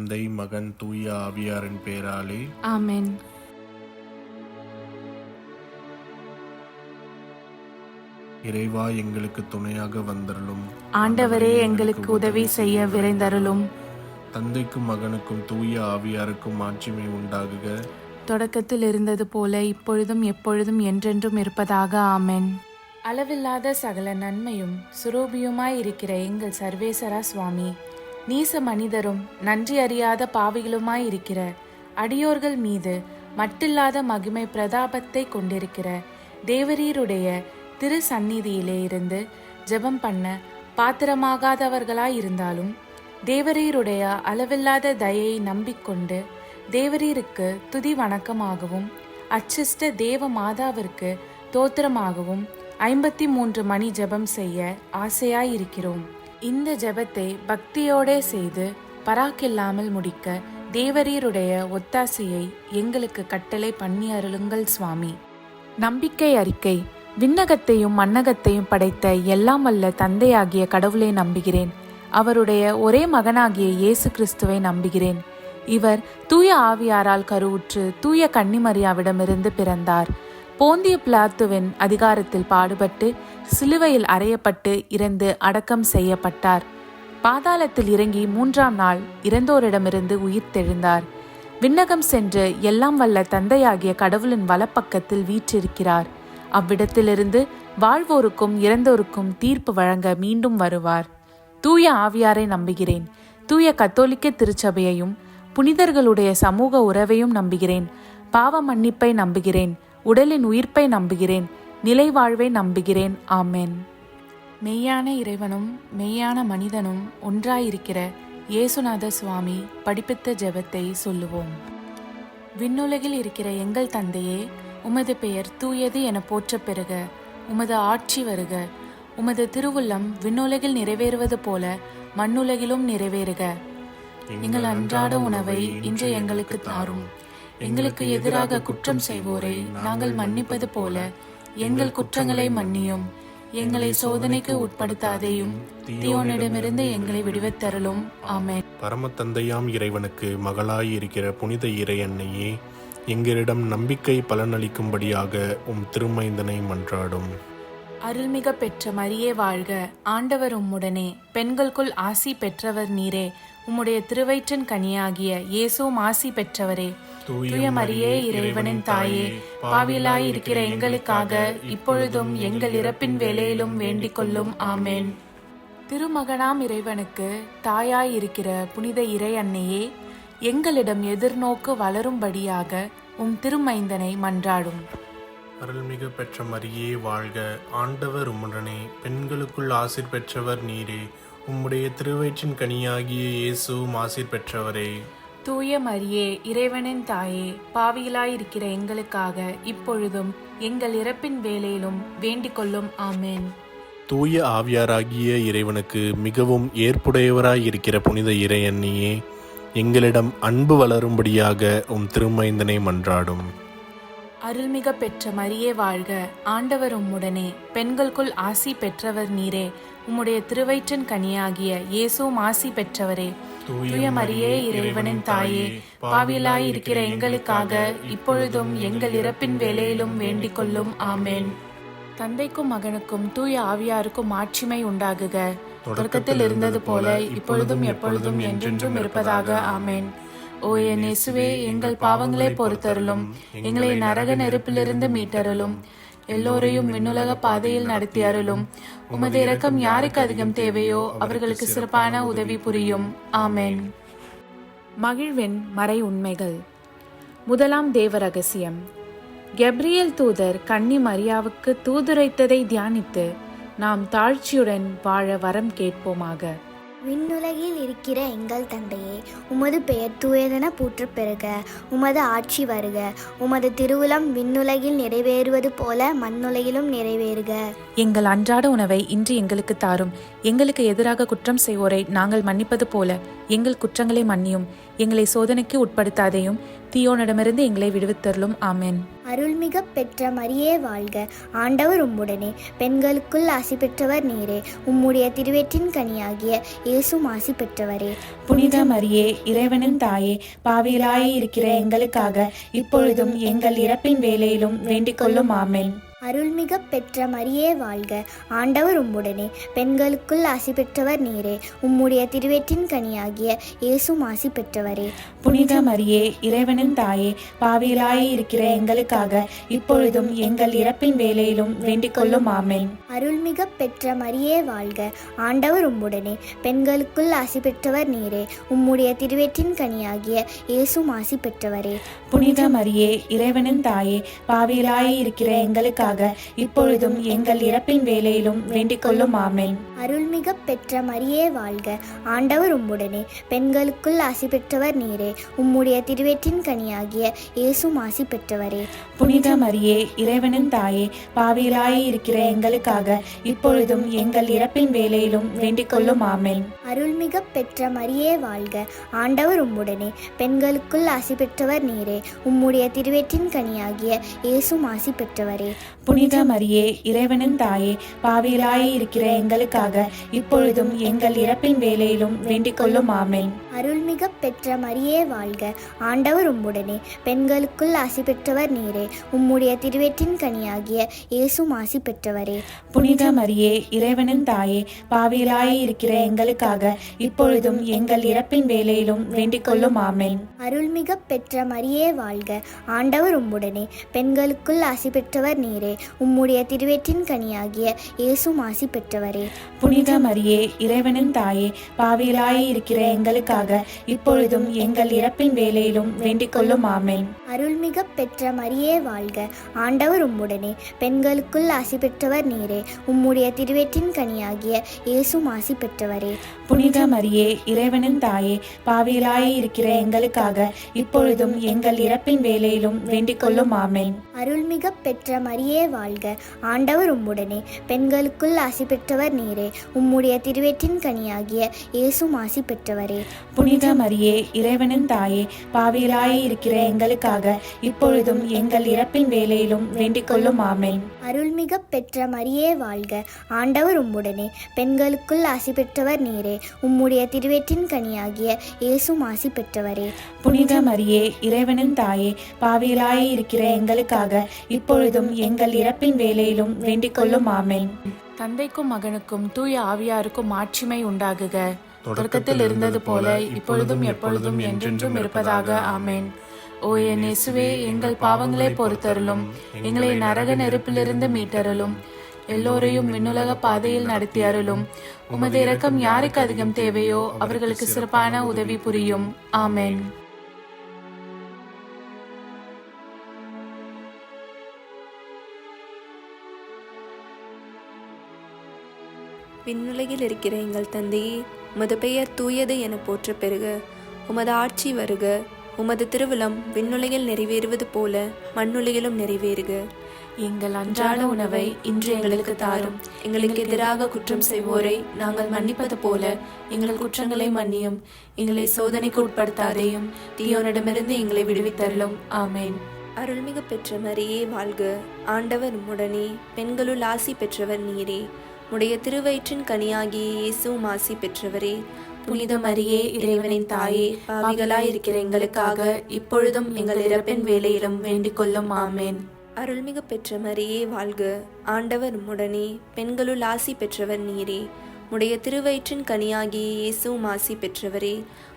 தந்தை, மகன், தூய ஆவியாரின் பெயராலே ஆமென். இறைவா, எங்களுக்கு துணையாக வந்தருளும். ஆண்டவரே, எங்களுக்கு உதவி செய்ய விரைந்தருளும். தந்தைக்கும் மகனுக்கும் தூய ஆவியாருக்கும் மாட்சிமை உண்டாகுக. தொடக்கத்தில் இருந்தது போல இப்பொழுதும் எப்பொழுதும் என்றென்றும் இருப்பதாக. ஆமென். அளவில்லாத சகல நன்மையும் சுரூபியுமாய் இருக்கிற எங்கள் சர்வேசரா சுவாமி, நீச மனிதரும் நன்றி அறியாத பாவிகளுமாய் இருக்கிற அடியோர்கள் மீது மட்டில்லாத மகிமை பிரதாபத்தை கொண்டிருக்கிற தேவரீருடைய திரு சந்நிதியிலே இருந்து ஜெபம் பண்ண பாத்திரமாகாதவர்களாய் இருந்தாலும் தேவரீருடைய அளவில்லாத தயையை நம்பிக்கொண்டு தேவரீருக்கு துதி வணக்கமாகவும் அச்சிஷ்ட தேவ மாதாவிற்கு தோத்திரமாகவும் 53 மணி ஜெபம் செய்ய ஆசையாயிருக்கிறோம். இந்த ஜெபத்தை பக்தியோடே செய்து பராக்கில்லாமல் முடிக்க தேவரீருடைய ஒத்தாசையை எங்களுக்கு கட்டளை பண்ணி அருளுங்கள் சுவாமி. நம்பிக்கை அறிக்கை. விண்ணகத்தையும் மண்ணகத்தையும் படைத்த எல்லாம் வல்ல தந்தையாகிய கடவுளை நம்புகிறேன். அவருடைய ஒரே மகனாகிய இயேசு கிறிஸ்துவை நம்புகிறேன். இவர் தூய ஆவியாரால் கருவுற்று தூய கன்னிமரியாவிடமிருந்து பிறந்தார். போந்திய பிலாத்துவின் அதிகாரத்தில் பாடுபட்டு சிலுவையில் அறையப்பட்டு இறந்து அடக்கம் செய்யப்பட்டார். பாதாளத்தில் இறங்கி 3ஆம் நாள் இறந்தோரிடமிருந்து உயிர்த்தெழுந்தார். விண்ணகம் சென்று எல்லாம் வல்ல தந்தையாகிய கடவுளின் வலப்பக்கத்தில் வீற்றிருக்கிறார். அவ்விடத்திலிருந்து வாழ்வோருக்கும் இறந்தோருக்கும் தீர்ப்பு வழங்க மீண்டும் வருவார். தூய ஆவியாரை நம்புகிறேன். தூய கத்தோலிக்க திருச்சபையையும் புனிதர்களுடைய சமூக உறவையும் நம்புகிறேன். பாவ மன்னிப்பை நம்புகிறேன். உடலின் உயிர்ப்பை நம்புகிறேன். நிலை வாழ்வை நம்புகிறேன். ஆமென். மெய்யான இறைவனும் மெய்யான மனிதனும் ஒன்றாயிருக்கிற இயேசுநாத சுவாமி படிப்பித்த ஜெபத்தை சொல்லுவோம். விண்ணுலகில் இருக்கிற எங்கள் தந்தையே, உமது பெயர் தூயது என போற்றப் பெறுக. உமது ஆட்சி வருக. உமது திருவுள்ளம் விண்ணுலகில் நிறைவேறுவது போல மண்ணுலகிலும் நிறைவேறுக. எங்கள் அன்றாட உணவை இன்று எங்களுக்கு தாரும். எங்களுக்கு எதிராக குற்றம் செய்வோரை நாங்கள் மன்னிப்பது போல எங்கள் குற்றங்களை மன்னியும். எங்களை சோதனைக்கு உட்படுத்தாதேயும், தீயோனிடமிருந்து எங்களை விடுவித்தருளும். ஆமென். பரம தந்தையாம் இறைவனுக்கு மகளாய் இருக்கிற புனித இறை அன்னையே, எங்களிடம் நம்பிக்கை பலனளிக்கும்படியாக உம் திருமைந்தனை மன்றாடும். அருள்மிக பெற்ற மரியே வாழ்க. ஆண்டவர் உம்முடனே, பெண்களுக்குள் ஆசி பெற்றவர் நீரே. உம்முடைய திருவயிற்றின் கனியாகிய இயேசுவும் ஆசி பெற்றவரே. தூய மரியே, இறைவனின் தாயே, பாவிலாய் இருக்கிற எங்களுக்காக இப்பொழுதும் எங்கள் இறப்பின் வேளையிலும் வேண்டிக் கொள்ளும். ஆமென். திருமகனாம் இறைவனுக்கு தாயாய் இருக்கிற புனித இறை அன்னையே, எங்களிடம் எதிர்நோக்கு வளரும்படியாக உம் திருமைந்தனை மன்றாடும். அருள்மிகு பெற்ற மரியே வாழ்க. ஆண்டவர் உம்முடனே, பெண்களுக்குள் ஆசீர் பெற்றவர் நீரே. உம்முடைய திருவயிற்றின் கனியாகிய இயேசுவும் ஆசீர் பெற்றவரே. தூய மரியே, இறைவனின் தாயே, பாவிகளாயிருக்கிற எங்களுக்காக இப்பொழுதும் எங்கள் இறப்பின் வேளையிலும் வேண்டிக் கொள்ளும். ஆமென். தூய ஆவியாராகிய இறைவனுக்கு மிகவும் ஏற்புடையவராயிருக்கிற புனித இறை அன்னியே, எங்களிடம் அன்பு வளரும்படியாக உம் திருமைந்தனை மன்றாடும். அருள்மிக பெற்ற மரியே வாழ்க. ஆண்டவர் உம்முடனே, பெண்களுக்குள் ஆசி பெற்றவர் நீரே. உம்முடைய திருவயிற்றின் கனியாகிய இயேசுவும் ஆசி பெற்றவரே. தூய மரியே, இறைவனின் தாயே, பாவிலாய் இருக்கிற எங்களுக்காக இப்பொழுதும் எங்கள் இறப்பின் வேளையிலும் வேண்டிக் கொள்ளும். ஆமென். தந்தைக்கும் மகனுக்கும் தூய ஆவியாருக்கும் மாட்சிமை உண்டாகுக. தொடக்கத்தில் இருந்தது போல இப்பொழுதும் எப்பொழுதும் என்றென்றும் இருப்பதாக. ஆமென். ஓ என் இயேசுவே, எங்கள் பாவங்களை பொறுத்தருளும். எங்களை நரக நெருப்பிலிருந்து மீட்டருளும். எல்லோரையும் விண்ணுலக பாதையில் நடத்தி அருளும். உமது இரக்கம் யாருக்கு அதிகம் தேவையோ அவர்களுக்கு சிறப்பான உதவி புரியும். ஆமென். மகிழ்வின் மறை உண்மைகள். முதலாம் தேவ ரகசியம். கெப்ரியேல் தூதர் கன்னி மரியாவுக்கு தூதுரைத்ததை தியானித்து நாம் தாழ்ச்சியுடன் வாழ வரம் கேட்போமாக. விண்ணுலகில் இருக்கிற எங்கள் தந்தையே, உமது பெயர் தூயதென போற்றப் பெறுக. உமது ஆட்சி வருக. உமது திருவுளம் விண்ணுலகில் நிறைவேறுவது போல மண்ணுலகிலும் நிறைவேறுக. எங்கள் அன்றாட உணவை இன்று எங்களுக்கு தாரும். எங்களுக்கு எதிராக குற்றம் செய்வோரை நாங்கள் மன்னிப்பது போல எங்கள் குற்றங்களை மன்னியும். எங்களை சோதனைக்கு உட்படுத்தாதையும் தீயோனிடமிருந்து எங்களை விடுவித்தருளும். ஆமென். அருள்மிக பெற்ற மரியே வாழ்க, ஆண்டவர் உம்முடனே, பெண்களுக்குள் ஆசி பெற்றவர் நீரே. உம்முடைய திருவயிற்றின் கனியாகிய இயேசுவும் ஆசி பெற்றவரே. புனித மரியே, இறைவனின் தாயே, பாவிகளாய் இருக்கிற எங்களுக்காக இப்பொழுதும் எங்கள் இறப்பின் வேளையிலும் வேண்டிக் கொள்ளும். ஆமென். அருள்மிக பெற்ற மரியே வாழ்க, ஆண்டவர் உம்முடனே, பெண்களுக்குள் ஆசி பெற்றவர் நீரே. உம்முடைய திருவயிற்றின் கனியாகிய இயேசுவும் ஆசி பெற்றவரே. புனித மரியே, இறைவனின் தாயே, பாவிகளாய் இருக்கிற எங்களுக்காக இப்பொழுதும் எங்கள் இறப்பின் வேளையிலும் வேண்டிக் கொள்ளும். ஆமென். அருள்மிக பெற்ற மரியே வாழ்க, ஆண்டவர் உம்முடனே, பெண்களுக்குள் ஆசி பெற்றவர் நீரே. உம்முடைய திருவயிற்றின் கனியாகிய இயேசுவும் ஆசி பெற்றவரே. புனித மரியே, இறைவனின் தாயே, பாவிகளாய் இருக்கிற எங்களுக்காக இப்பொழுதும் எங்கள் இறப்பின் வேளையிலும் வேண்டிக் கொள்ளும். ஆமென். அருள்மிக பெற்ற மரியே வாழ்க, ஆண்டவர் உம்முடனே, பெண்களுக்குள் ஆசி பெற்றவர் நீரே. உம்முடைய திருவயிற்றின் கனியாகிய இயேசுவும் ஆசி பெற்றவரே. புனித மரியே, இறைவனின் தாயே, பாவிகளாய் இருக்கிற எங்களுக்காக இப்பொழுதும் எங்கள் இறப்பின் வேளையிலும் வேண்டிக் கொள்ளும். ஆமென். அருள்மிக பெற்ற மரியே வாழ்க, ஆண்டவர் உம்முடனே, பெண்களுக்குள் ஆசி பெற்றவர் நீரே. உம்முடைய திருவயிற்றின் கனியாகிய இயேசுவும் ஆசி பெற்றவரே. புனித மரியே, இறைவனின் தாயே, பாவிகளாய் இருக்கிற எங்களுக்காக இப்பொழுதும் எங்கள் இறப்பின் வேளையிலும் வேண்டிக் கொள்ளும். ஆமென். அருள்மிக பெற்ற மரியே வாழ்க, ஆண்டவர் உம்முடனே, பெண்களுக்குள் ஆசி பெற்றவர் நீரே. உம்முடைய திருவயிற்றின் கனியாகிய இயேசுவும் ஆசி பெற்றவரே. புனித மரியே, இறைவனின் தாயே, பாவிகளாய் இருக்கிற எங்களுக்காக இப்பொழுதும் எங்கள் இறப்பின் வேளையிலும் வேண்டிக் கொள்ளும். ஆமென். அருள்மிக பெற்ற மரியே வாழ்க, ஆண்டவர் உம்முடனே, பெண்களுக்குள் ஆசி பெற்றவர் நீரே. உம்முடைய திருவயிற்றின் கனியாகிய இயேசுவும் ஆசி பெற்றவரே. புனித மரியே, இறைவனின் தாயே, பாவிகளாய் இருக்கிற எங்களுக்காக இப்பொழுதும் எங்கள் இறப்பின் வேளையிலும் வேண்டிக் கொள்ளும். ஆமென். அருள்மிக பெற்ற மரியே வாழ்க, ஆண்டவர் உம்முடனே, பெண்களுக்குள் ஆசி பெற்றவர் நீரே. உம்முடைய திருவயிற்றின் கனியாகிய இயேசுவும் ஆசி பெற்றவரே. புனித மரியே, இறைவனின் தாயே, பாவிகளாய் இருக்கிற எங்களுக்காக இப்பொழுதும் எங்கள் இறப்பின் வேளையிலும் வேண்டிக் கொள்ளும். ஆமென். அருள்மிக பெற்ற மரியே வாழ்க, ஆண்டவர் உம்முடனே, பெண்களுக்குள் ஆசி பெற்றவர் நீரே. உம்முடைய திருவயிற்றின் கனியாகிய இயேசுவும் ஆசி பெற்றவரே. புனித மரியே, இறைவனின் தாயே, பாவிகளாய் இருக்கிற எங்களுக்காக இப்பொழுதும் எங்கள் இறப்பின் வேளையிலும் வேண்டிக் கொள்ளும். ஆமென். அருள்மிக பெற்ற மரியே வாழ்க, ஆண்டவர் உம்முடனே, பெண்களுக்குள் ஆசி பெற்றவர் நீரே. உம்முடைய திருவயிற்றின் கனியாகிய இயேசுவும் ஆசி பெற்றவரே. புனித மரியே, இறைவனின் தாயே, பாவிகளாய் இருக்கிற எங்களுக்காக இப்பொழுதும் எங்கள் இறப்பின் வேளையிலும் வேண்டிக் கொள்ளும். ஆமென். தந்தைக்கும் மகனுக்கும் தூய ஆவியாருக்கும் மாட்சிமை உண்டாகுக. தொடக்கத்தில் இருந்தது போல இப்பொழுதும் எப்பொழுதும் என்றென்றும் இருப்பதாக. ஆமென். ஓ என் இயேசுவே, எங்கள் பாவங்களை பொறுத்தருளும், எங்களை நரக நெருப்பிலிருந்து மீட்டருளும், எல்லோரையும் விண்ணுலக பாதையில் நடத்தி அருளும். உமது இரக்கம் யாருக்கு அதிகம் தேவையோ அவர்களுக்கு சிறப்பான உதவி புரியும். ஆமென். விண்ணுலகில் இருக்கிற எங்கள் தந்தையே, உமது பெயர் தூயது என போற்ற பெறுக. உமது ஆட்சி வருக. உமது திருவிழம் விண்ணுலகில் நிறைவேறுவது போல மண்ணுலகிலும் நிறைவேறுக. எங்கள் அன்றாட உணவை இன்று எங்களுக்கு தாரும். எங்களுக்கு எதிராக குற்றம் செய்வோரை நாங்கள் மன்னிப்பது போல எங்கள் குற்றங்களை மன்னியும். எங்களை சோதனைக்கு உட்படுத்தாதையும் தீயோனிடமிருந்து எங்களை விடுவித்தருளும். ஆமென். அருள்மிகு பெற்ற மரியே வாழ்க, ஆண்டவர் உம்முடனே, பெண்களுள் ஆசி பெற்றவர் நீரே. உடைய திருவயிற்றின் கனியாகிய இயேசுவும் ஆசி பெற்றவரே. புனித மரியே, இறைவனின் தாயே, பாவிகளாய் இருக்கிற எங்களுக்காக இப்பொழுதும் எங்கள் இறப்பின் வேளையிலும் வேண்டிக் கொள்ளும். ஆமென். அருள்மிகு பெற்ற மரியே வாழ்க, ஆண்டவர் உம்முடனே, பெண்களுள் ஆசி பெற்றவர் நீரே. உடைய திருவயிற்றின் கனியாகிய இயேசுவும் ஆசி பெற்றவரே.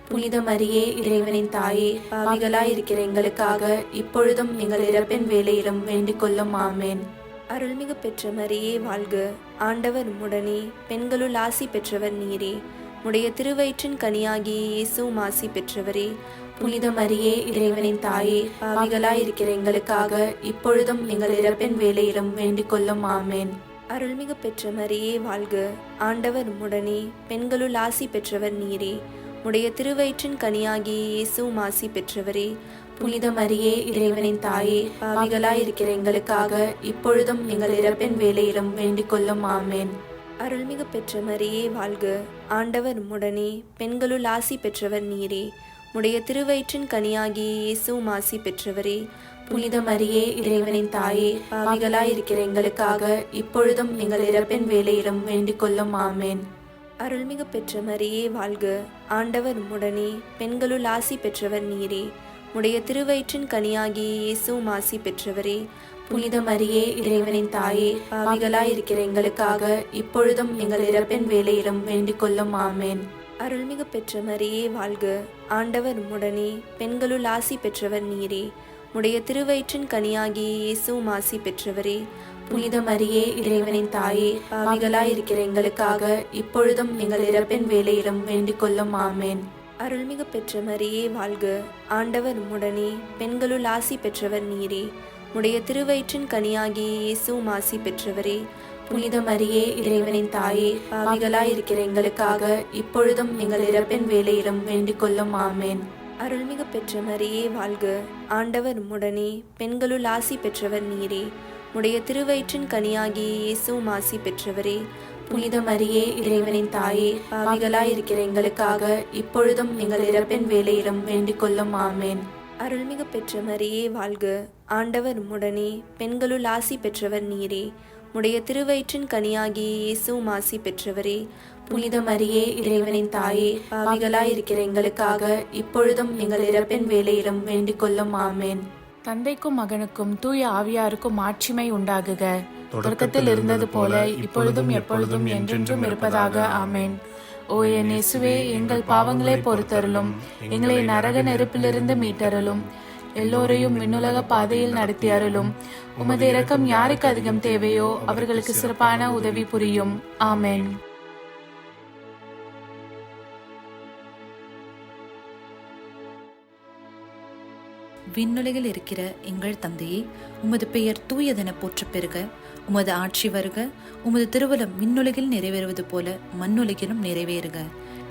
புனித மரியே, இறைவனின் தாயே, பாவிகளாய் இருக்கிற எங்களுக்காக இப்பொழுதும் எங்கள் இறப்பின் வேளையிலும் வேண்டிக் கொள்ளும். ஆமென். அருள்மிகு பெற்ற மரியே வாழ்க, ஆண்டவர் உம்முடனே, பெண்களுள் ஆசி பெற்றவர் நீரே. உடைய திருவயிற்றின் கனியாகிய இயேசுவும் ஆசி பெற்றவரே. புனித மரியே, இறைவனின் தாயே, பாவிகளாய் இருக்கிற எங்களுக்காக இப்பொழுதும் எங்கள் இறப்பின் வேளையிலும் வேண்டிக் கொள்ளும். ஆமென். அருள்மிகு பெற்ற மரியே வாழ்க, ஆண்டவர் உம்முடனே, பெண்களுள் ஆசி பெற்றவர் நீரே. உடைய திருவயிற்றின் கனியாகிய இயேசுவும் ஆசி பெற்றவரே. புனித மரியே, இறைவனின் தாயே, பாவிகளாய் இருக்கிற எங்களுக்காக இப்பொழுதும் எங்கள் இறப்பின் வேளையிலும் வேண்டிக் கொள்ளும். ஆமென். அருள்மிகு பெற்ற மரியே வாழ்க, ஆண்டவர் உம்முடனே, பெண்களுள் ஆசி பெற்றவர் நீரே. உடைய திருவயிற்றின் கனியாகிய இயேசுவும் ஆசி பெற்றவரே. புனித மரியே, இறைவனின் தாயே, பாவிகளாயிருக்கிற எங்களுக்காக இப்பொழுதும் எங்கள் இறப்பின் வேளையிலும் வேண்டிக் கொள்ளும். ஆமேன். அருள்மிகு பெற்ற மரியே வாழ்க. ஆண்டவர் உம்முடனே, பெண்களுள் ஆசி பெற்றவர் நீரே. உடைய திருவயிற்றின் கனியாகிய இயேசுவும் ஆசி பெற்றவரே. புனித மரியே, இறைவனின் தாயே, பாவிகளாயிருக்கிற எங்களுக்காக இப்பொழுதும் எங்கள் இறப்பின் வேளையிலும் வேண்டிக் கொள்ளும். ஆமேன். அருள்மிகு பெற்ற மரியே வாழ்க. ஆண்டவர் உம்முடனே, பெண்களுள் ஆசி பெற்றவர் நீரே. உடைய திருவயிற்றின் கனியாகிய இயேசுவும் ஆசி பெற்றவரே. புனித மரியே, இறைவனின் தாயே, பாவிகளாயிருக்கிற எங்களுக்காக இப்பொழுதும் எங்கள் இறப்பின் வேளையிலும் வேண்டிக் கொள்ளும். ஆமேன். அருள்மிகு பெற்ற மரியே வாழ்க. ஆண்டவர் உம்முடனே, பெண்களுள் ஆசி பெற்றவர் நீரே. உடைய திருவயிற்றின் கனியாகிய இயேசுவும் ஆசி பெற்றவரே. புனித மரியே, இறைவனின் தாயே, பாவிகளாயிருக்கிற எங்களுக்காக இப்பொழுதும் எங்கள் இறப்பின் வேளையிலும் வேண்டிக் கொள்ளும். ஆமேன். அருள்மிகு பெற்ற மரியே வாழ்க. ஆண்டவர் உம்முடனே, பெண்களுள் ஆசி பெற்றவர் நீரே. உடைய திருவயிற்றின் கனியாகிய இயேசுவும் ஆசி பெற்றவரே. புனித மரியே, இறைவனின் தாயே, பாவிகளாயிருக்கிற எங்களுக்காக இப்பொழுதும் எங்கள் இறப்பின் வேளையிலும் வேண்டிக் கொள்ளும். ஆமேன். அருள்மிகு பெற்ற மரியே வாழ்க. ஆண்டவர் உம்முடனே, பெண்களுள் ஆசி பெற்றவர் நீரே. உடைய திருவயிற்றின் கனியாகிய இயேசுவும் ஆசி பெற்றவரே. புனித மரியே, இறைவனின் தாயே, பாவிகளாயிருக்கிற எங்களுக்காக இப்பொழுதும் எங்கள் இறப்பின் வேளையிலும் வேண்டிக் கொள்ளும். ஆமேன். தந்தைக்கும் மகனுக்கும் தூய ஆவியாருக்கும் ஆட்சிமை உண்டாகுக. தொடக்கத்தில் இருந்தது போல இப்பொழுதும் எப்பொழுதும் என்றென்றும் இருப்பதாக. ஆமேன். ஓ என் இயேசுவே, எங்கள் பாவங்களை பொறுத்தருளும், எங்களை நரக நெருப்பிலிருந்து மீட்டருளும், எல்லோரையும் விண்ணுலக பாதையில் நடத்தி அருளும். உமது இரக்கம் யாருக்கு அதிகம் தேவையோ அவர்களுக்கு சிறப்பான உதவி புரியும். ஆமேன். விண்ணுலகில் இருக்கிற எங்கள் தந்தையே, உமது பெயர் தூயதென போற்றப் பெறுக. உமது ஆட்சி வருக. உமது திருவுளம் விண்ணுலகில் நிறைவேறுவது போல மண்ணுலகிலும் நிறைவேறுக.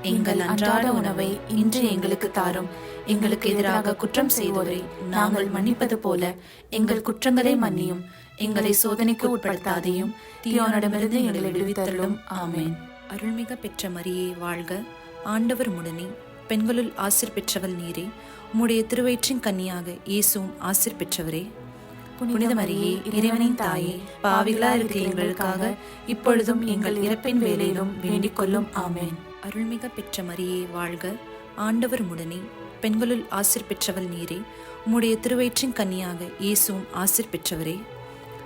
எங்கள் அன்றாட உணவை இன்று எங்களுக்கு தாரும். எங்களுக்கு எதிராக குற்றம் செய்வோரை நாங்கள் மன்னிப்பது போல எங்கள் குற்றங்களை மன்னியும். எங்களை சோதனைக்கு உட்படுத்தாதையும் தீயோனிடமிருந்து எங்களை விடுவித்தருளும். ஆமேன். அருள்மிக பெற்ற மரியே வாழ்க. ஆண்டவர் உம்முடனே, பெண்களுள் ஆசீர் பெற்றவள் நீரே. உம்முடைய திருவயிற்றின் கன்னியாக இயேசுவும் ஆசீர் பெற்றவரே. புனித மரியே, இறைவனின் தாயே, பாவிகளா இருக்கிற எங்களுக்காக இப்பொழுதும் எங்கள் இறப்பின் வேளையிலும் வேண்டிக் கொள்ளும். ஆமேன். அருள்மிக பெற்ற மரியே வாழ்க. ஆண்டவர் உம்முடனே, பெண்களுள் ஆசீர் பெற்றவள் நீரே. உம்முடைய திருவயிற்றின் கன்னியாக இயேசுவும் ஆசீர் பெற்றவரே.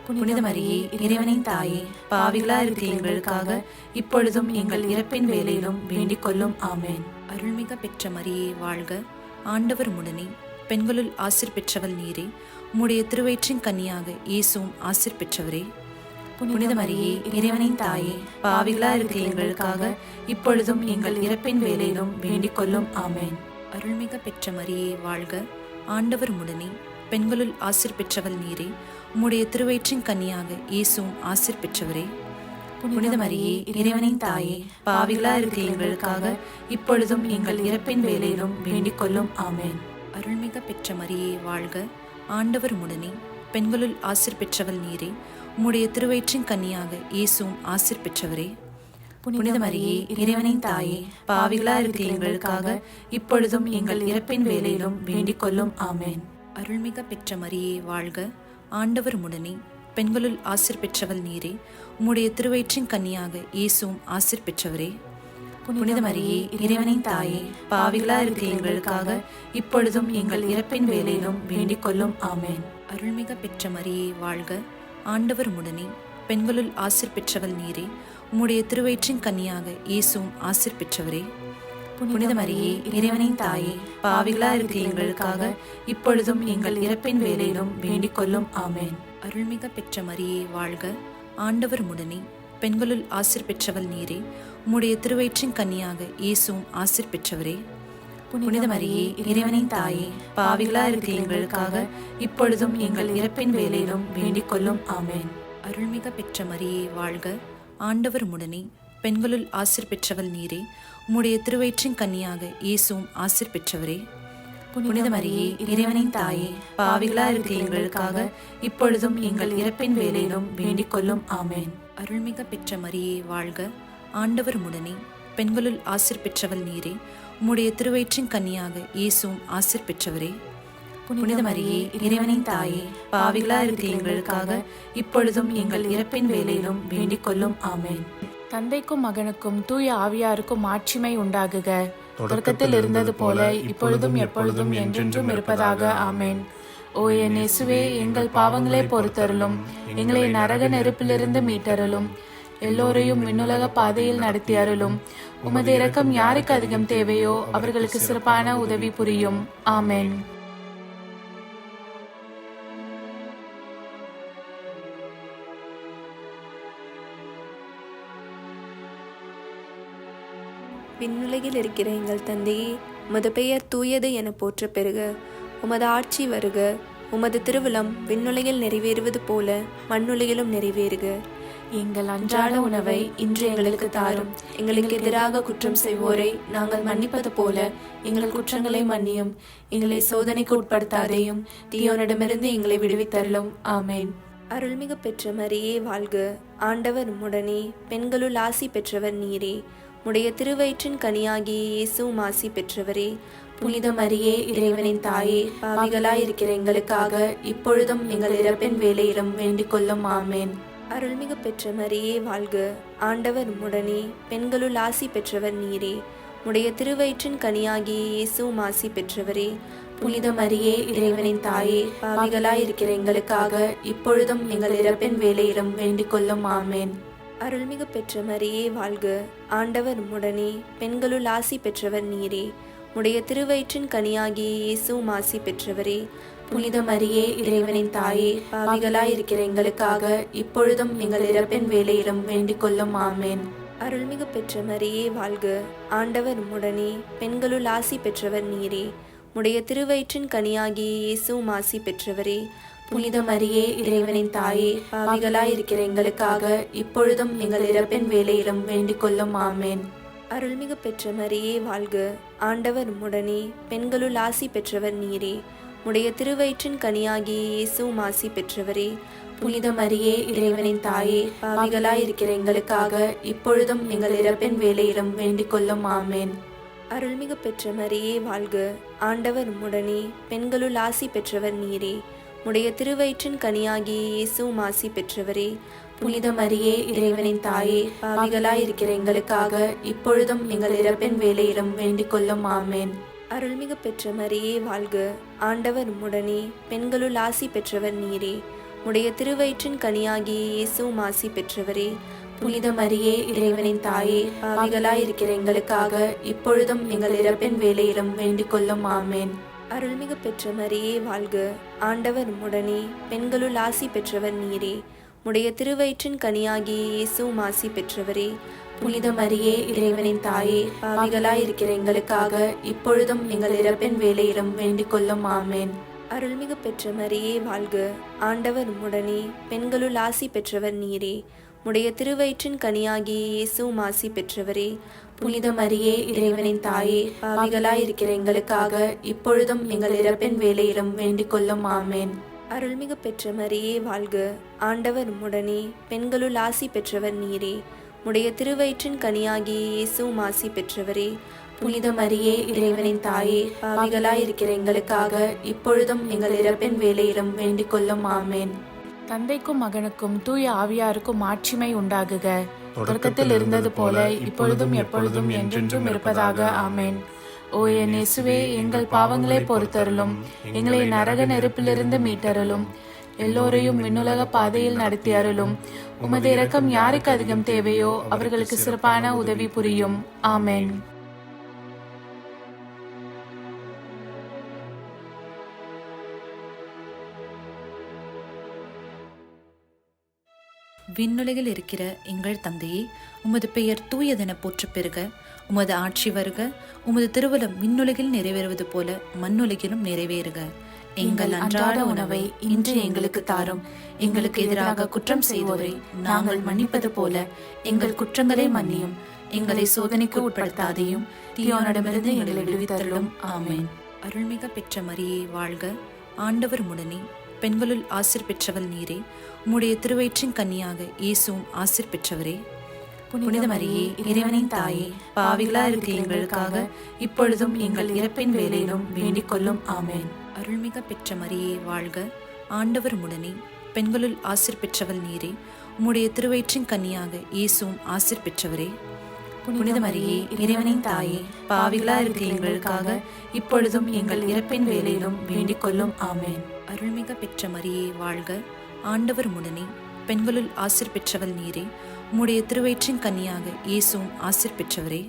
புனித மரியே, இறைவனின் தாயே, பாவிகளா இருக்கிற எங்களுக்காக இப்பொழுதும் எங்கள் இறப்பின் வேளையிலும் வேண்டிக் கொள்ளும். ஆமேன். அருள்மிக பெற்ற மரியே வாழ்க. ஆண்டவர் உம்முடனே, பெண்களுள் ஆசீர் பெற்றவள் நீரே. உம்முடைய திருவயிற்றின் கன்னியாக இயேசுவும் ஆசீர் பெற்றவரே. புனித மரியே, இறைவனின் தாயே, பாவிகளா இருக்கிற எங்களுக்காக இப்பொழுதும் எங்கள் இறப்பின் வேளையிலும் வேண்டிக் கொள்ளும். ஆமேன். அருள்மிக பெற்ற மரியே வாழ்க. ஆண்டவர் உம்முடனே, பெண்களுள் ஆசீர் பெற்றவள் நீரே. உம்முடைய திருவயிற்றின் கன்னியாக இயேசுவும் ஆசீர் பெற்றவரே. புனித மரியே, இறைவனின் தாயே, பாவிகளா இருக்கிற எங்களுக்காக இப்பொழுதும் எங்கள் இறப்பின் வேளையிலும் வேண்டிக் கொள்ளும். ஆமேன். அருள்மிக பெற்ற மரியே வாழ்க. ஆண்டவர் உம்முடனே, பெண்களுள் ஆசீர் பெற்றவள் நீரே. உம்முடைய திருவயிற்றின் கன்னியாக இயேசுவும் ஆசீர் பெற்றவரே. புனித மரியே, இறைவனின் தாயே, பாவிகளா இருக்கிற எங்களுக்காக இப்பொழுதும் எங்கள் இறப்பின் வேளையிலும் வேண்டிக் கொள்ளும். ஆமேன். அருள்மிக பெற்ற மரியே வாழ்க. ஆண்டவர் உம்முடனே, பெண்களுள் ஆசீர் பெற்றவள் நீரே. உம்முடைய திருவயிற்றின் கன்னியாக இயேசுவும் ஆசீர் பெற்றவரே. புனித மரியே, இறைவனின் தாயே, பாவிகளா இருக்கிற எங்களுக்காக இப்பொழுதும் எங்கள் இறப்பின் வேளையிலும் வேண்டிக் கொள்ளும். ஆமேன். அருள்மிக பெற்ற மரியே வாழ்க. ஆண்டவர் உம்முடனே, பெண்களுள் ஆசீர் பெற்றவள் நீரே. உம்முடைய திருவயிற்றின் கன்னியாக இயேசுவும் ஆசீர் பெற்றவரே. புனித மரியே, இறைவனின் தாயே, பாவிகளா இருக்கிற எங்களுக்காக இப்பொழுதும் எங்கள் இறப்பின் வேளையிலும் வேண்டிக் கொள்ளும். ஆமேன். அருள்மிக பெற்ற மரியே வாழ்க. ஆண்டவர் உம்முடனே, பெண்களுள் ஆசீர் பெற்றவள் நீரே. உம்முடைய திருவயிற்றின் கன்னியாக இயேசுவும் ஆசீர் பெற்றவரே. புனித மரியே, இறைவனின் தாயே, பாவிகளா இருக்கிற எங்களுக்காக இப்பொழுதும் எங்கள் இறப்பின் வேளையிலும் வேண்டிக் கொள்ளும். ஆமேன். அருள்மிக பெற்ற மரியே வாழ்க. ஆண்டவர் உம்முடனே, பெண்களுள் ஆசீர் பெற்றவள் நீரே. உம்முடைய திருவயிற்றின் கன்னியாக இயேசுவும் ஆசீர் பெற்றவரே. புனித மரியே, இறைவனின் தாயே, பாவிகளா இருக்கிற எங்களுக்காக இப்பொழுதும் எங்கள் இறப்பின் வேளையிலும் வேண்டிக் கொள்ளும். ஆமேன். அருள்மிக பெற்ற மரியே வாழ்க. ஆண்டவர் உம்முடனே, பெண்களுள் ஆசீர் பெற்றவள் நீரே. உம்முடைய திருவயிற்றின் கன்னியாக இயேசுவும் ஆசீர் பெற்றவரே. புனித மரியே, இறைவனின் தாயே, பாவிகளாய் இருக்கிற எங்களுக்காக இப்பொழுதும் எங்கள் இறப்பின் வேளையிலும் வேண்டிக் கொள்ளும். ஆமென். தந்தைக்கும் மகனுக்கும் தூய ஆவியாருக்கும் மாட்சிமை உண்டாகுக. தொடக்கத்தில் இருந்தது போல இப்பொழுதும் எப்பொழுதும் என்றென்றும் இருப்பதாக. ஆமென். ஓ என் இயேசுவே, எங்கள் பாவங்களை பொறுத்தருளும், எங்களை நரக நெருப்பிலிருந்து மீட்டருளும், எல்லோரையும் விண்ணுலக பாதையில் நடத்தி அருளும். உமது இரக்கம் யாருக்கு அதிகம் தேவையோ அவர்களுக்கு சிறப்பான உதவி புரியும். ஆமென். விண்ணுலகில் இருக்கிற எங்கள் தந்தையே, உமது பெயர் தூயது என போற்ற பெறுக. உமது ஆட்சி வருக. உமது திருவுளம் விண்ணுலகில் நிறைவேறுவது போல மண்ணுலகிலும் நிறைவேறுக. எங்கள் அன்றாட உணவை இன்று எங்களுக்கு தாரும். எங்களுக்கு எதிராக குற்றம் செய்வோரை நாங்கள் மன்னிப்பது போல எங்கள் குற்றங்களை மன்னியும். எங்களை சோதனைக்கு உட்படுத்தாதேயும், தீயோனிடமிருந்து எங்களை விடுவித்தருளும். ஆமென். அருள்மிகு பெற்ற மரியே வாழ்க. ஆண்டவர் உம்முடனே, பெண்களுள் ஆசி பெற்றவர் நீரே. உடைய திருவயிற்றின் கனியாகிய இயேசுவும் ஆசி பெற்றவரே. புனித மரியே, இறைவனின் தாயே, பாவிகளாய் இருக்கிற எங்களுக்காக இப்பொழுதும் எங்கள் இறப்பின் வேளையிலும் வேண்டிக் கொள்ளும். ஆமென். அருள்மிகு பெற்ற மரியே வாழ்க. ஆண்டவர் உம்முடனே, பெண்களுள் ஆசி பெற்றவர் நீரே. உடைய திருவயிற்றின் கனியாகிய இயேசுவும் ஆசி பெற்றவரே. புனித மரியே, இறைவனின் தாயே, பாவிகளாய் இருக்கிற எங்களுக்காக இப்பொழுதும் எங்கள் இறப்பின் வேளையிலும் வேண்டிக் கொள்ளும். ஆமென். அருள்மிகு பெற்ற மரியே வாழ்க. ஆண்டவர் உம்முடனே, பெண்களுள் ஆசி பெற்றவர் நீரே. உடைய திருவயிற்றின் கனியாகிய இயேசுவும் ஆசி பெற்றவரே. புனித மரியே, இறைவனின் தாயே, பாவிகளாய் இருக்கிற எங்களுக்காக இப்பொழுதும் எங்கள் இறப்பின் வேளையிலும் வேண்டிக் கொள்ளும். ஆமென். அருள்மிகு பெற்ற மரியே வாழ்க. ஆண்டவர் உம்முடனே, பெண்களுள் ஆசி பெற்றவர் நீரே. உடைய திருவயிற்றின் கனியாகிய இயேசுவும் ஆசி பெற்றவரே. புனித மரியே, இறைவனின் தாயே, பாவிகளாய் இருக்கிற எங்களுக்காக இப்பொழுதும் எங்கள் இறப்பின் வேளையிலும் வேண்டிக் கொள்ளும். ஆமென். அருள்மிகு பெற்ற மரியே வாழ்க. ஆண்டவர் உம்முடனே, பெண்களுள் ஆசி பெற்றவர் நீரே. உடைய திருவயிற்றின் கனியாகிய இயேசுவும் ஆசி பெற்றவரே. புனித மரியே, இறைவனின் தாயே, பாவிகளாய் இருக்கிற எங்களுக்காக இப்பொழுதும் எங்கள் இறப்பின் வேளையிலும் வேண்டிக் கொள்ளும். ஆமென். அருள்மிகு பெற்ற மரியே வாழ்க. ஆண்டவர் உம்முடனே, பெண்களுள் ஆசி பெற்றவர் நீரே. உடைய திருவயிற்றின் கனியாகிய இயேசுவும் ஆசி பெற்றவரே. புனித மரியே, இறைவனின் தாயே, பாவிகளாய் இருக்கிற எங்களுக்காக இப்பொழுதும் எங்கள் இறப்பின் வேளையிலும் வேண்டிக் கொள்ளும். ஆமென். அருள்மிகு பெற்ற மரியே வாழ்க. ஆண்டவர் உம்முடனே, பெண்களுள் ஆசி பெற்றவர் நீரே. உடைய திருவயிற்றின் கனியாகிய இயேசுவும் ஆசி பெற்றவரே. புனித மரியே, இறைவனின் தாயே, பாவிகளாய் இருக்கிற எங்களுக்காக இப்பொழுதும் எங்கள் இறப்பின் வேளையிலும் வேண்டிக் கொள்ளும். ஆமென். அருள்மிகு பெற்ற மரியே வாழ்க. ஆண்டவர் உம்முடனே, பெண்களுள் ஆசி பெற்றவர் நீரே. உடைய திருவயிற்றின் கனியாகிய இயேசுவும் ஆசி பெற்றவரே. புனித மரியே, இறைவனின் தாயே, பாவிகளாய் இருக்கிற எங்களுக்காக இப்பொழுதும் எங்கள் இறப்பின் வேளையிலும் வேண்டிக் கொள்ளும். ஆமென். அருள்மிகு பெற்ற மரியே வாழ்க. ஆண்டவர் உம்முடனே, பெண்களுள் ஆசி பெற்றவர் நீரே. உடைய திருவயிற்றின் கனியாகிய இயேசுவும் ஆசி பெற்றவரே. புனித மரியே, இறைவனின் தாயே, பாவிகளாய் இருக்கிற எங்களுக்காக இப்பொழுதும் எங்கள் இறப்பின் வேளையிலும் வேண்டிக் கொள்ளும். ஆமென். அருள்மிகு பெற்ற மரியே வாழ்க. ஆண்டவர் உம்முடனே, பெண்களுள் ஆசி பெற்றவர் நீரே. உடைய திருவயிற்றின் கனியாகிய இயேசுவும் ஆசி பெற்றவரே. புனித மரியே, இறைவனின் தாயே, பாவிகளாய் இருக்கிற எங்களுக்காக இப்பொழுதும் எங்கள் இறப்பின் வேளையிலும் வேண்டிக் கொள்ளும். ஆமென். தந்தைக்கும் மகனுக்கும் தூய ஆவியாருக்கும் மாட்சிமை உண்டாகுக. தொடக்கத்தில் இருந்தது போல இப்பொழுதும் எப்பொழுதும் என்றென்றும் இருப்பதாக. ஆமென். ஓ என் இயேசுவே, எங்கள் பாவங்களை பொறுத்தருளும், எங்களை நரக நெருப்பிலிருந்து மீட்டருளும், எல்லோரையும் விண்ணுலக பாதையில் நடத்தி அருளும். உமது இரக்கம் யாருக்கு அதிகம் தேவையோ அவர்களுக்கு சிறப்பான உதவி புரியும். ஆமென். விண்ணுலகில் இருக்கிற எங்கள் தந்தையே, உமது பெயர் தூயதென போற்ற பெறுக. உமது ஆட்சி வருக. உமது திருவுளம் விண்ணுலகில் நிறைவேறுவது போல மண்ணுலகிலும் நிறைவேறுக. எங்கள் அன்றாட உணவை இன்று எங்களுக்கு தாரும். எங்களுக்கு எதிராக குற்றம் செய்வோரை நாங்கள் மன்னிப்பது போல எங்கள் குற்றங்களை மன்னியும். எங்களை சோதனைக்கு உட்படுத்தாதையும், தீயோனிடமிருந்து எங்களை விடுவித்தருளும். ஆமென். அருள்மிக பெற்ற மரியே வாழ்க. ஆண்டவர் உம்முடனே, பெண்களுள் ஆசீர் பெற்றவள் நீரே. உம்முடைய திருவயிற்றின் கன்னியாக இயேசுவும் ஆசீர் பெற்றவரே. புனித மரியே இறைவனின் தாயே, பாவிகளா இருக்கிற எங்களுக்காக இப்பொழுதும் எங்கள் இறப்பின் வேளையிலும் வேண்டிக் கொள்ளும். ஆமென். அருள்மிக பெற்ற மரியே வாழ்க, ஆண்டவர் உடனே, பெண்களுள் ஆசீர் பெற்றவள் நீரே. உம்முடைய திருவயிற்றின் கன்னியாக இயேசுவும் ஆசீர் பெற்றவரே. புனித மரியே இறைவனின் தாயே, பாவிகளா இருக்கிற எங்களுக்காக இப்பொழுதும் எங்கள் இறப்பின் வேளையிலும் வேண்டிக் கொள்ளும். ஆமென். அருள்மிக பெற்ற மரியே வாழ்க, ஆண்டவர் உடனே, பெண்களுள் ஆசீர் பெற்றவள் நீரே. உம்முடைய திருவயிற்றின் கன்னியாக இயேசுவும் ஆசீர் பெற்றவரே.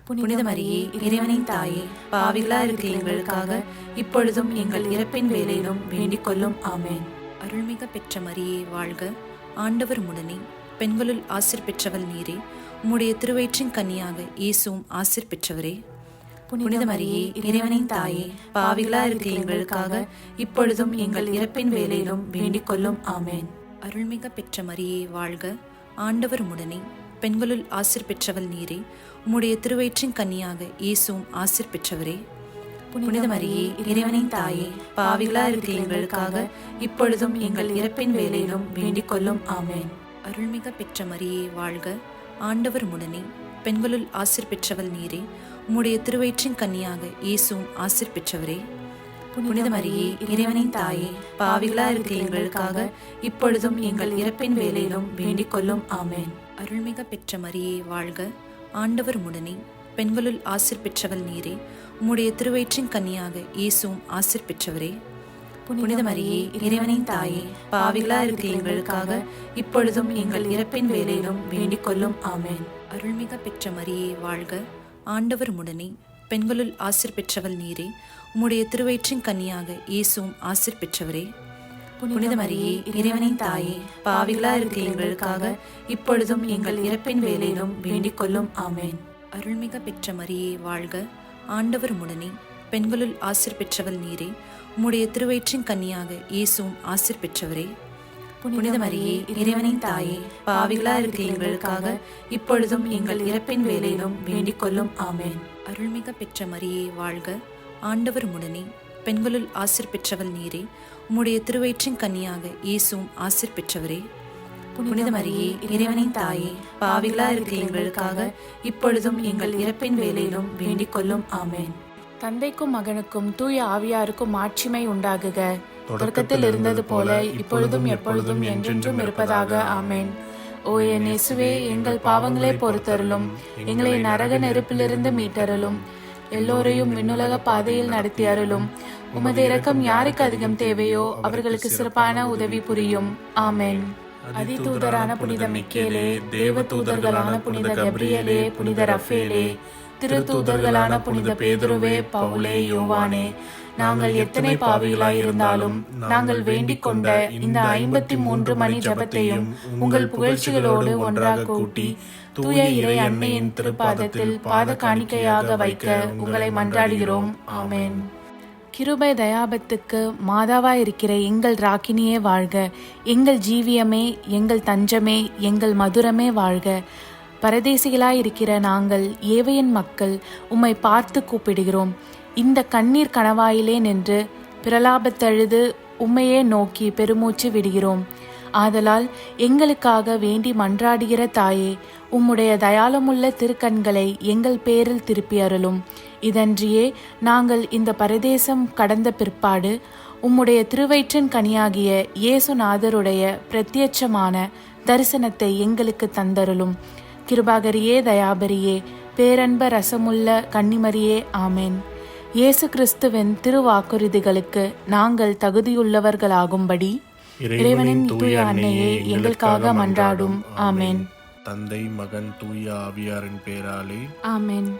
புனித மரியே இறைவனின் தாயே, பாவிகளா இருக்கிற எங்களுக்காக இப்பொழுதும் எங்கள் இறப்பின் வேளையிலும் வேண்டிக் கொள்ளும். ஆமென். அருள்மிக பெற்ற மரியே வாழ்க, ஆண்டவர் உடனே, பெண்களுள் ஆசீர் பெற்றவள் நீரே. உம்முடைய திருவயிற்றின் கன்னியாக இயேசுவும் ஆசீர் பெற்றவரே. புனித மரியே இறைவனின் தாயே, பாவிகளா இருக்கிற எங்களுக்காக இப்பொழுதும் எங்கள் இறப்பின் வேளையிலும் வேண்டிக் கொள்ளும். ஆமென். அருள்மிக பெற்ற மரியே வாழ்க, ஆண்டவர் உடனே, பெண்களுள் ஆசீர் பெற்றவள் நீரே. உம்முடைய திருவயிற்றின் கன்னியாக இயேசுவும் ஆசீர் பெற்றவரே. புனித மரியே இறைவனின் தாயே, பாவிகளா இருக்கிற எங்களுக்காக இப்பொழுதும் எங்கள் இறப்பின் வேளையிலும் வேண்டிக் கொள்ளும். ஆமென். அருள்மிக பெற்ற மரியே வாழ்க, ஆண்டவர் உடனே, பெண்களுள் ஆசீர் பெற்றவள் நீரே. உம்முடைய திருவயிற்றின் கன்னியாக இயேசுவும் ஆசீர் பெற்றவரே. புனித மரியே இறைவனின் தாயே, பாவிகளா இருக்கிற எங்களுக்காக இப்பொழுதும் எங்கள் இறப்பின் வேளையிலும் வேண்டிக் கொள்ளும். ஆமென். அருள்மிக பெற்ற மரியே வாழ்க, ஆண்டவர் உடனே, பெண்களுள் ஆசீர் பெற்றவள் நீரே. உம்முடைய திருவயிற்றின் கன்னியாக இயேசுவும் ஆசீர் பெற்றவரே. புனித மரியே இறைவனின் தாயே, பாவிகளா இருக்கிற எங்களுக்காக இப்பொழுதும் எங்கள் இறப்பின் வேளையிலும் வேண்டிக் கொள்ளும். ஆமென். அருள்மிக பெற்ற மரியே வாழ்க, ஆண்டவர் உடனே, பெண்களுள் ஆசீர் பெற்றவள் நீரே. உம்முடைய திருவயிற்றின் கன்னியாக இயேசுவும் ஆசீர் பெற்றவரே. புனித மரியே இறைவனின் தாயே, பாவிகளா இருக்கிற எங்களுக்காக இப்பொழுதும் எங்கள் இறப்பின் வேளையிலும் வேண்டிக் கொள்ளும். ஆமென். அருள்மிக பெற்ற மரியே வாழ்க, ஆண்டவர் உடனே, பெண்களுள் ஆசீர் பெற்றவள் நீரே. உம்முடைய திருவயிற்றின் கன்னியாக இயேசுவும் ஆசீர் பெற்றவரே. புனித மரியே இறைவனின் தாயே, பாவிகளா இருக்கிற எங்களுக்காக இப்பொழுதும் எங்கள் இறப்பின் வேளையிலும் வேண்டிக் கொள்ளும். ஆமென். அருள்மிக பெற்ற மரியே வாழ்க, ஆண்டவர் உடனே, பெண்களுள் ஆசீர் பெற்றவள் நீரே. உம்முடைய திருவயிற்றின் கன்னியாக இயேசுவும் ஆசீர் பெற்றவரே. புனித மரியே இறைவனின் தாயே, பாவிகளா இருக்கிற எங்களுக்காக இப்பொழுதும் எங்கள் இறப்பின் வேளையிலும் வேண்டிக் கொள்ளும். ஆமென். தந்தைக்கும் மகனுக்கும் தூய ஆவியாருக்கும் மாட்சிமை உண்டாகுக. தொடக்கத்தில் இருந்தது போல இப்பொழுதும் எப்பொழுதும் என்றென்றும் இருப்பதாக. ஆமென். ஓ என் இயேசுவே, எங்கள் பாவங்களை பொறுத்தருளும், எங்களை நரக நெருப்பிலிருந்து மீட்டருளும், எல்லோரையும் விண்ணுலக பாதையில் நடத்தி அருளும். உமது இரக்கம் யாருக்கு அதிகம் தேவையோ அவர்களுக்கு சிறப்பான உதவி புரியும். ஆமென். அதிதூதரான புனித மிக்கேலே, தேவ தூதர்களான புனித கப்ரியேலே, புனித ரஃபேலே, திருத்தூதர்களான புனித பேதுருவே, பவுலே, யோவானே, நாங்கள் எத்தனை பாவிகளாய் இருந்தாலும் நாங்கள் வேண்டிக் கொண்ட இந்த 53 மணி ஜபத்தையும் உங்கள் புகழ்ச்சிகளோடு ஒன்றாக கூட்டி தூய இறை அன்னையின் திருப்பாதத்தில் பாத காணிக்கையாக வைக்க உங்களை மன்றாடுகிறோம். ஆமென். கிருபை தயாபத்துக்கு மாதாவாயிருக்கிற எங்கள் ராக்கினியே வாழ்க. எங்கள் ஜீவியமே, எங்கள் தஞ்சமே, எங்கள் மதுரமே வாழ்க. பரதேசிகளாயிருக்கிற நாங்கள் ஏவையின் மக்கள் உம்மை பார்த்து கூப்பிடுகிறோம். இந்த கண்ணீர் கணவாயிலே நின்று பிரலாபத்தழுது உம்மையே நோக்கி பெருமூச்சு விடுகிறோம். ஆதலால் எங்களுக்காக வேண்டி மன்றாடுகிற தாயே, உம்முடைய தயாளமுள்ள திருக்கண்களை எங்கள் பேரில் திருப்பி அருளும். இதன்றியே நாங்கள் இந்த பரதேசம் கடந்த பிற்பாடு உம்முடைய திருவயிற்றின் கனியாகிய இயேசுநாதருடைய பிரத்யட்சமான தரிசனத்தை எங்களுக்கு தந்தருளும். கிருபாகரியே, தயாபரியே, பேரன்ப ரசமுள்ள கன்னிமரியே, ஆமென். இயேசு கிறிஸ்துவின் திருவாக்குறுதிகளுக்கு நாங்கள் தகுதியுள்ளவர்களாகும்படி இறைவனின் தூய அன்னையே எங்களுக்காக மன்றாடும். ஆமென். தந்தை, மகன், தூய ஆவியாரின் பேராலே ஆமென்.